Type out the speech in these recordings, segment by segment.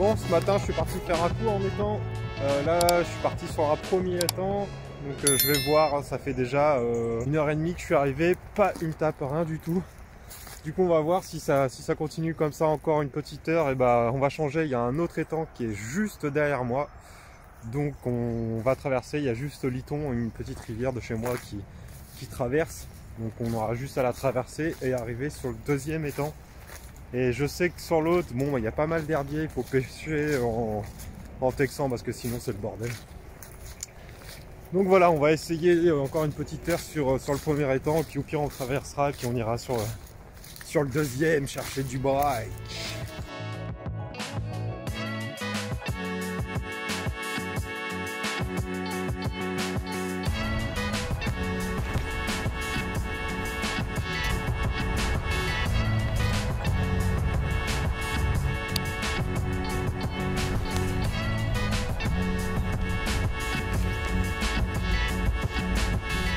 Bon, ce matin je suis parti faire un coup en étang. Là je suis parti sur un premier étang. Donc je vais voir, hein, ça fait déjà 1h30 que je suis arrivé, pas une tape, rien du tout. Du coup on va voir si ça continue comme ça encore une petite heure, et bah on va changer. Il y a un autre étang qui est juste derrière moi. Donc on va traverser, il y a juste Liton, une petite rivière de chez moi qui traverse. Donc on aura juste à la traverser et arriver sur le deuxième étang. Et je sais que sur l'autre, bon, il y a pas mal d'herbiers, il faut pêcher en texan parce que sinon c'est le bordel. Donc voilà, on va essayer encore une petite heure sur le premier étang, et puis au pire on traversera, et puis on ira sur le deuxième chercher du braille.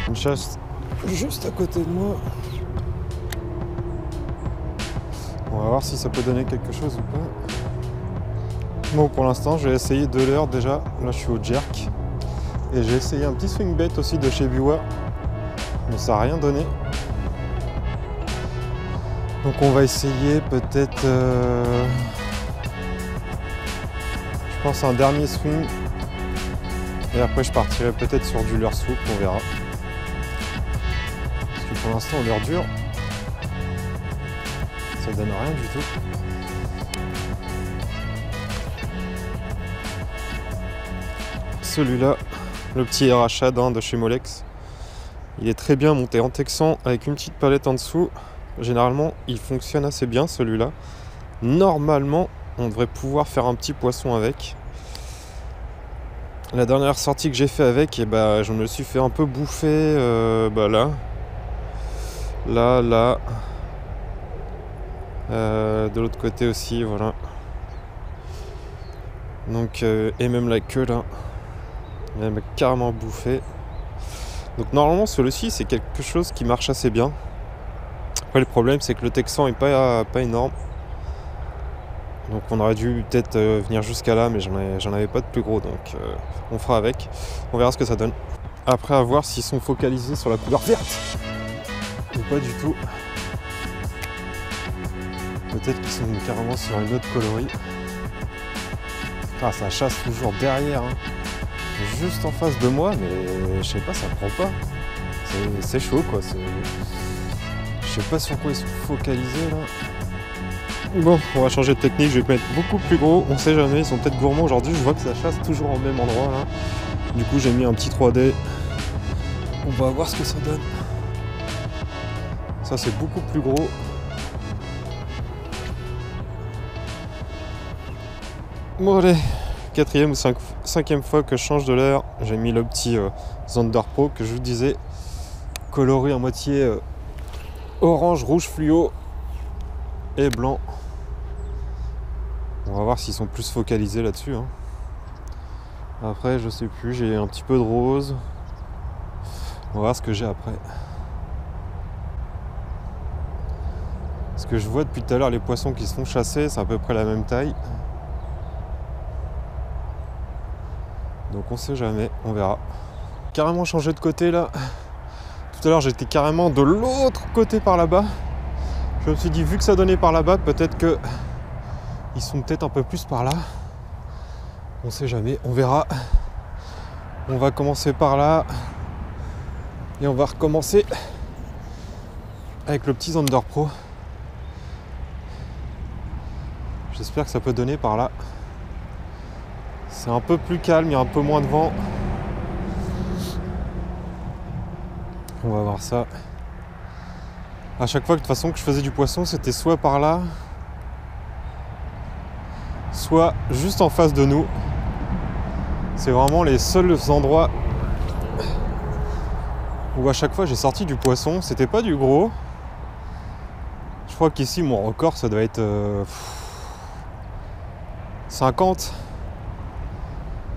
Une chasse juste à côté de moi. On va voir si ça peut donner quelque chose ou pas. Bon, pour l'instant, je vais essayer de l'heure déjà. Là, je suis au jerk. Et j'ai essayé un petit swing bait aussi de chez Biwa. Mais ça n'a rien donné. Donc on va essayer peut-être... je pense un dernier swing. Et après, je partirai peut-être sur du leurre souple, on verra. Parce que pour l'instant, leurre dur, ça donne rien du tout. Celui-là, le petit RHA de chez Molex, il est très bien monté en texan avec une petite palette en dessous. Généralement, il fonctionne assez bien celui-là. Normalement, on devrait pouvoir faire un petit poisson avec. La dernière sortie que j'ai fait avec, et bah, je me suis fait un peu bouffer là. De l'autre côté aussi, voilà. Donc, et même la queue là, elle m'a carrément bouffé. Donc normalement celui-ci c'est quelque chose qui marche assez bien. Après le problème c'est que le texan est pas énorme. Donc on aurait dû peut-être venir jusqu'à là, mais j'en avais pas de plus gros, donc on fera avec. On verra ce que ça donne. Après à voir s'ils sont focalisés sur la couleur verte ou pas du tout. Peut-être qu'ils sont carrément sur une autre coloris. Ah, ça chasse toujours derrière, hein. Juste en face de moi, mais je sais pas, ça prend pas. C'est chaud quoi. Je sais pas sur quoi ils sont focalisés là. Bon, on va changer de technique, je vais mettre beaucoup plus gros, on sait jamais, ils sont peut-être gourmands aujourd'hui, je vois que ça chasse toujours au même endroit là. Du coup j'ai mis un petit 3D. On va voir ce que ça donne. Ça c'est beaucoup plus gros. Bon allez, quatrième ou cinquième fois que je change de leurre, j'ai mis le petit Zander Pro que je vous disais, coloré à moitié orange, rouge fluo et blanc. On va voir s'ils sont plus focalisés là-dessus, hein. Après je sais plus, j'ai un petit peu de rose. On va voir ce que j'ai après. Ce que je vois depuis tout à l'heure, les poissons qui se font chasser, c'est à peu près la même taille. Donc on sait jamais, on verra. Carrément changé de côté là. Tout à l'heure j'étais carrément de l'autre côté par là-bas. Je me suis dit vu que ça donnait par là-bas, peut-être que ils sont peut-être un peu plus par là. On sait jamais, on verra. On va commencer par là. Et on va recommencer avec le petit Zander Pro. J'espère que ça peut donner par là. C'est un peu plus calme, il y a un peu moins de vent. On va voir ça. À chaque fois que de toute façon que je faisais du poisson, c'était soit par là, soit juste en face de nous. C'est vraiment les seuls endroits où à chaque fois j'ai sorti du poisson. C'était pas du gros. Je crois qu'ici mon record ça doit être 50.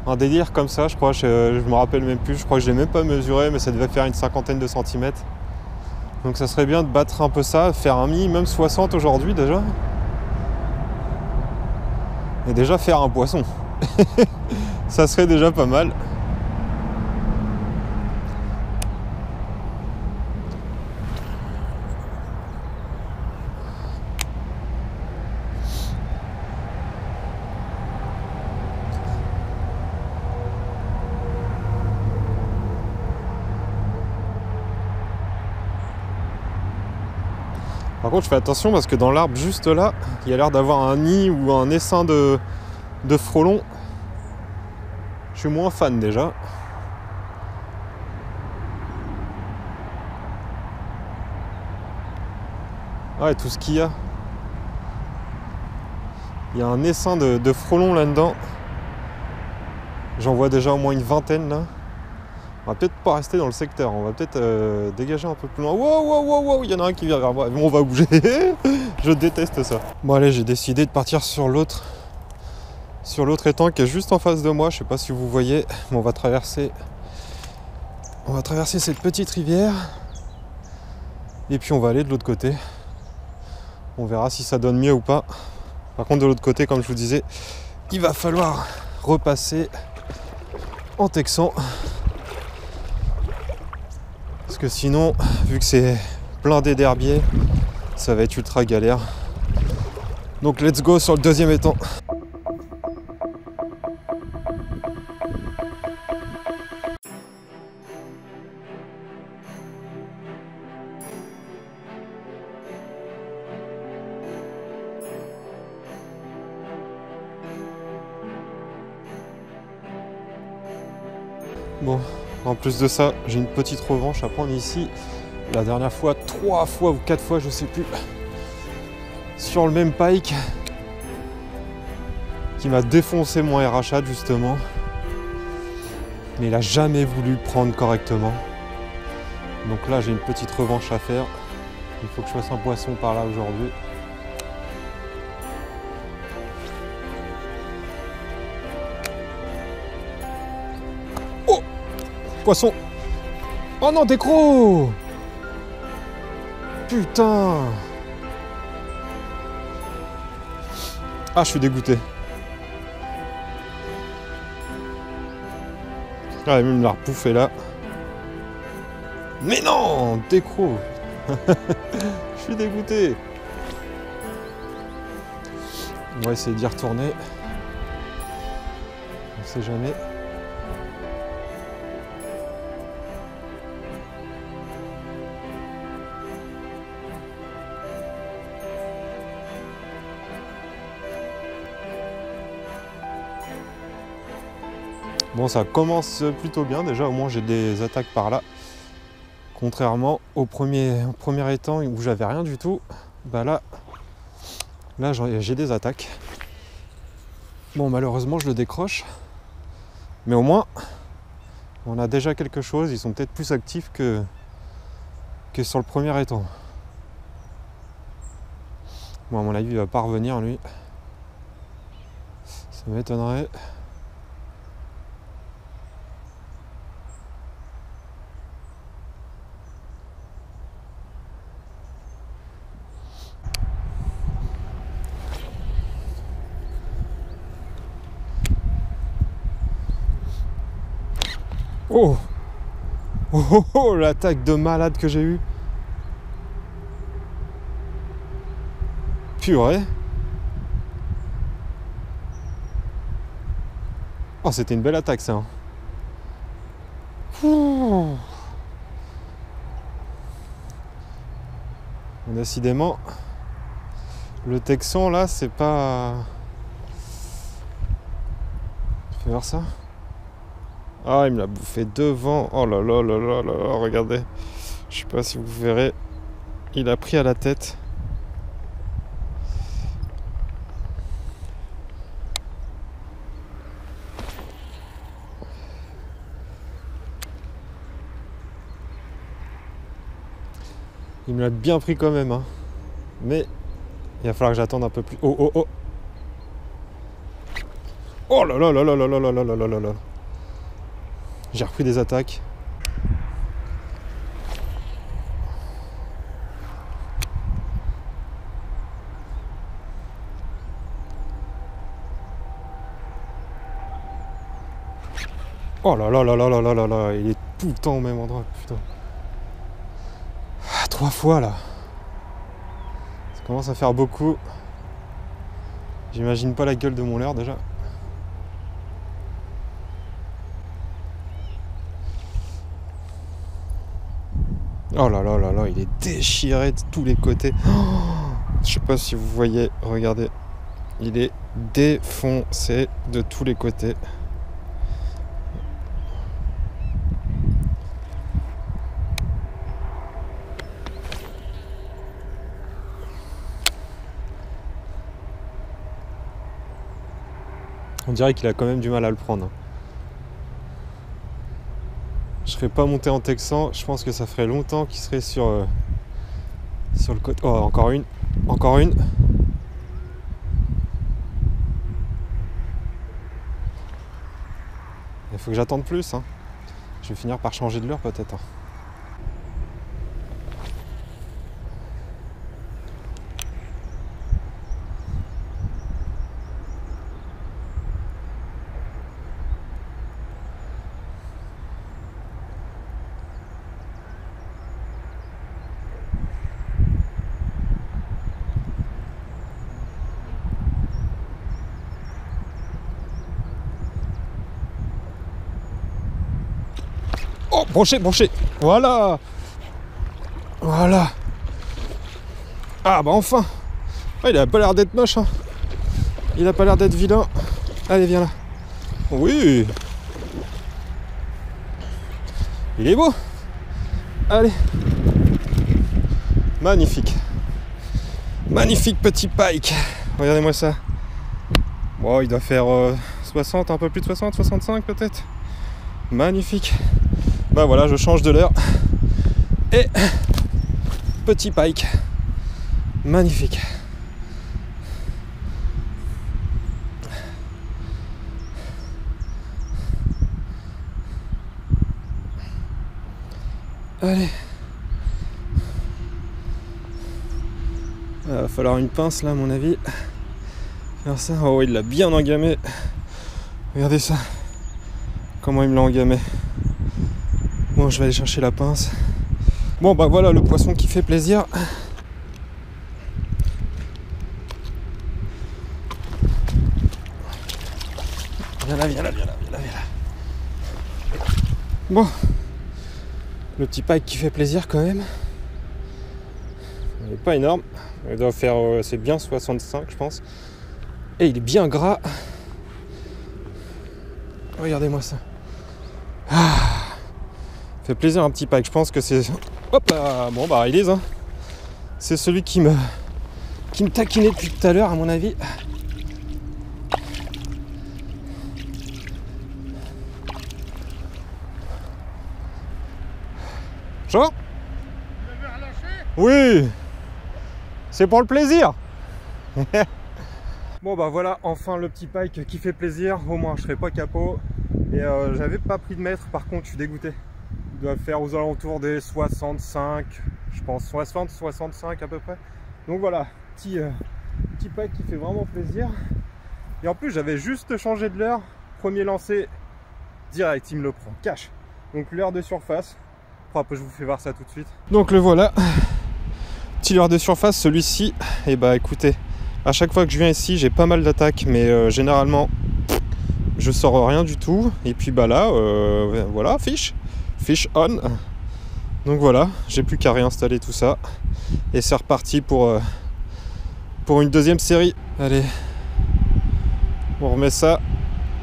Un délire comme ça, je crois, je me rappelle même plus, je crois que je l'ai même pas mesuré, mais ça devait faire une cinquantaine de centimètres. Donc ça serait bien de battre un peu ça, faire un minimum 60 aujourd'hui déjà. Et déjà faire un poisson. Ça serait déjà pas mal. Par contre, je fais attention parce que dans l'arbre juste là, il y a l'air d'avoir un nid ou un essaim de frelons. Je suis moins fan déjà. Ouais, tout ce qu'il y a. Il y a un essaim de frelons là-dedans. J'en vois déjà au moins une vingtaine là. On va peut-être pas rester dans le secteur, on va peut-être dégager un peu plus loin. Wow, wow, wow, wow, il y en a un qui vient vers moi. On va bouger. Je déteste ça. Bon allez, j'ai décidé de partir sur l'autre étang qui est juste en face de moi. Je sais pas si vous voyez, mais on va traverser cette petite rivière. Et puis on va aller de l'autre côté. On verra si ça donne mieux ou pas. Par contre, de l'autre côté, comme je vous disais, il va falloir repasser en texan. Parce que sinon, vu que c'est blindé d'herbiers, ça va être ultra galère. Donc let's go sur le deuxième étang. Bon, en plus de ça, j'ai une petite revanche à prendre ici. La dernière fois, 3 fois ou 4 fois, je sais plus, sur le même pike qui m'a défoncé mon RH4 justement. Mais il a jamais voulu prendre correctement. Donc là, j'ai une petite revanche à faire. Il faut que je fasse un poisson par là aujourd'hui. Oh! Poisson! Oh non, des gros! Putain! Ah, je suis dégoûté. Ah, même la repouffe est là. Mais non! Décro! Je suis dégoûté. On va essayer d'y retourner. On sait jamais. Bon, ça commence plutôt bien. Déjà, au moins, j'ai des attaques par là. Contrairement au premier étang où j'avais rien du tout. Bah là j'ai des attaques. Bon, malheureusement, je le décroche. Mais au moins, on a déjà quelque chose. Ils sont peut-être plus actifs que sur le premier étang. Bon, à mon avis, il va pas revenir, lui. Ça m'étonnerait. Oh, oh, oh, oh, l'attaque de malade que j'ai eue. Purée. Oh, c'était une belle attaque, ça. Ouh. Décidément, le texan, là, c'est pas... Fais voir ça. Ah, il me l'a bouffé devant. Oh là là là là là là, regardez. Je sais pas si vous verrez. Il a pris à la tête. Il me l'a bien pris quand même, hein. Mais il va falloir que j'attende un peu plus. Oh oh oh. Oh là là là là là là là là là là là. J'ai repris des attaques. Oh là là là là là là là là, il est tout le temps au même endroit, putain. 3 fois là. Ça commence à faire beaucoup. J'imagine pas la gueule de mon leurre déjà. Oh là là là là, il est déchiré de tous les côtés. Oh, je sais pas si vous voyez, regardez. Il est défoncé de tous les côtés. On dirait qu'il a quand même du mal à le prendre. Je serais pas monté en texan, je pense que ça ferait longtemps qu'il serait sur le côté. Oh, encore une. Encore une. Il faut que j'attende plus. Hein. Je vais finir par changer de leurre peut-être. Hein. Oh, broché, broché. Voilà. Voilà. Ah bah enfin. Ah, il a pas l'air d'être moche. Hein. Il a pas l'air d'être vilain. Allez, viens là. Oui. Il est beau. Allez. Magnifique. Magnifique petit pike. Regardez-moi ça. Bon, il doit faire 60, un peu plus de 60, 65 peut-être. Magnifique. Bah voilà, je change de leurre. Et petit pike. Magnifique. Allez. Il va falloir une pince là à mon avis. Faire ça. Oh il l'a bien engamé. Regardez ça. Comment il me l'a engamé. Bon je vais aller chercher la pince. Bon bah voilà le poisson qui fait plaisir. Viens là, viens là, viens là, viens là, viens là. Bon. Le petit pike qui fait plaisir quand même. Il n'est pas énorme. Il doit faire, c'est bien 65 je pense. Et il est bien gras. Regardez-moi ça. Ah, fait plaisir un petit pike. Je pense que c'est... Hop là. Bon bah il est hein. C'est celui qui me taquinait depuis tout à l'heure à mon avis. Genre Tu l'avais relâché? Oui. C'est pour le plaisir. Bon bah voilà, enfin le petit pike qui fait plaisir. Au moins je serai pas capot. Et j'avais pas pris de mètre, par contre je suis dégoûté. Il doit faire aux alentours des 65, je pense 60, 65 à peu près. Donc voilà, petit pike qui fait vraiment plaisir. Et en plus j'avais juste changé de leurre. Premier lancé, direct, il me le prend, cash. Donc leurre de surface. Après je vous fais voir ça tout de suite. Donc le voilà. Petit leurre de surface, celui-ci, et bah écoutez, à chaque fois que je viens ici, j'ai pas mal d'attaques, mais généralement, je sors rien du tout. Et puis bah là, voilà, fish on. Donc voilà, j'ai plus qu'à réinstaller tout ça. Et c'est reparti pour une deuxième série. Allez, on remet ça.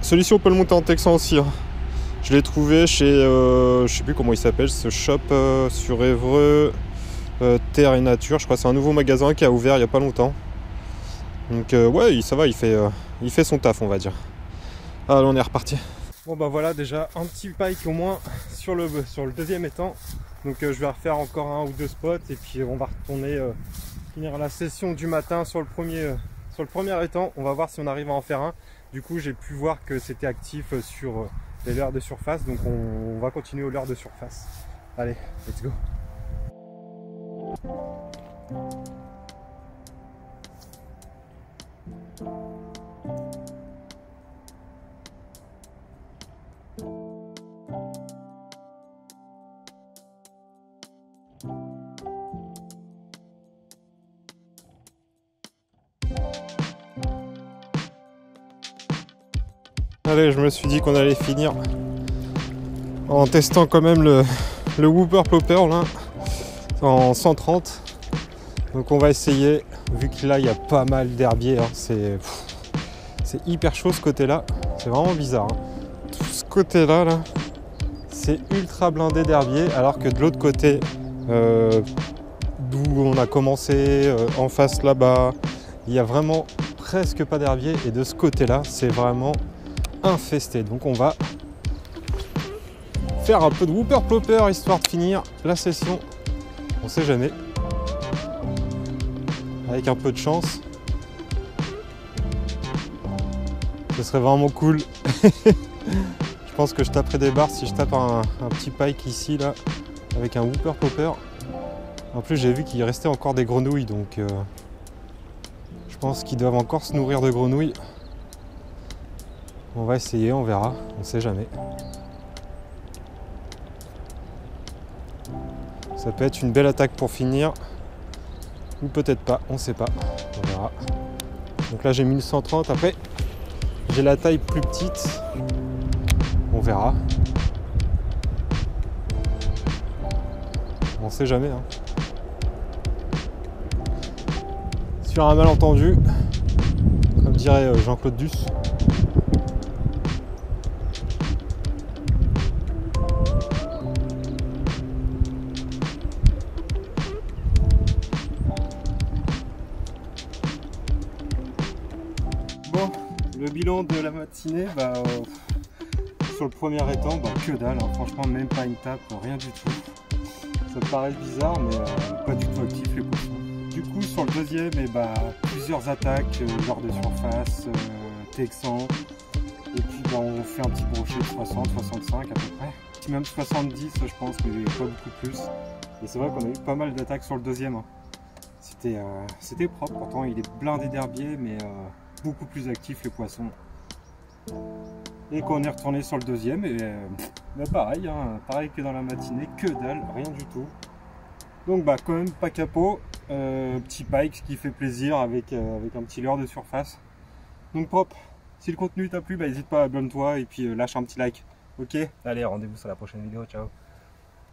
Celui-ci, on peut le monter en texan aussi. Hein. Je l'ai trouvé chez, je sais plus comment il s'appelle, ce shop sur Évreux. Terre et Nature, je crois que c'est un nouveau magasin qui a ouvert il n'y a pas longtemps. Donc ouais, ça va, il fait son taf on va dire. Allez, on est reparti. Bon bah voilà déjà un petit pike au moins sur le deuxième étang. Donc je vais refaire encore un ou deux spots et puis on va retourner finir la session du matin sur le premier étang. On va voir si on arrive à en faire un. Du coup j'ai pu voir que c'était actif sur les leurres de surface, donc on va continuer aux leurres de surface. Allez, let's go. Allez, je me suis dit qu'on allait finir en testant quand même le Whooper Plopper là en 130. Donc on va essayer, vu que là il y a pas mal d'herbiers, hein, c'est hyper chaud ce côté là, c'est vraiment bizarre. Hein. Tout ce côté là, c'est ultra blindé d'herbiers, alors que de l'autre côté, d'où on a commencé, en face là-bas, il y a vraiment presque pas d'herbiers, et de ce côté là c'est vraiment infesté. Donc on va faire un peu de Whooper Plopper histoire de finir la session, on sait jamais, avec un peu de chance ce serait vraiment cool. Je pense que je taperai des barres si je tape un petit pike ici là avec un Whooper Plopper. En plus j'ai vu qu'il restait encore des grenouilles, donc je pense qu'ils doivent encore se nourrir de grenouilles. On va essayer, on verra, on sait jamais. Ça peut être une belle attaque pour finir, ou peut-être pas, on sait pas, on verra. Donc là j'ai mis le 130, après j'ai la taille plus petite, on verra. On sait jamais. Hein. Sur un malentendu, comme dirait Jean-Claude Duss. Bon, le bilan de la matinée, sur le premier étang, que dalle, hein. Franchement même pas une tape, rien du tout. Ça me paraît bizarre, mais pas du tout actif les poissons. Du coup sur le deuxième, plusieurs attaques, genre de surface, texan, et puis on fait un petit brochet de 60, 65 à peu près. Même 70 je pense, mais pas beaucoup plus. Et c'est vrai qu'on a eu pas mal d'attaques sur le deuxième. Hein. C'était propre, pourtant il est blindé d'herbiers, mais beaucoup plus actif les poissons. Et quand on est retourné sur le deuxième, et pareil, hein, pareil que dans la matinée, que dalle, rien du tout. Donc quand même pas capot, petit pike, ce qui fait plaisir avec un petit leurre de surface. Donc propre. Si le contenu t'a plu, n'hésite pas à abonne-toi et puis lâche un petit like. Ok, allez, rendez-vous sur la prochaine vidéo, ciao.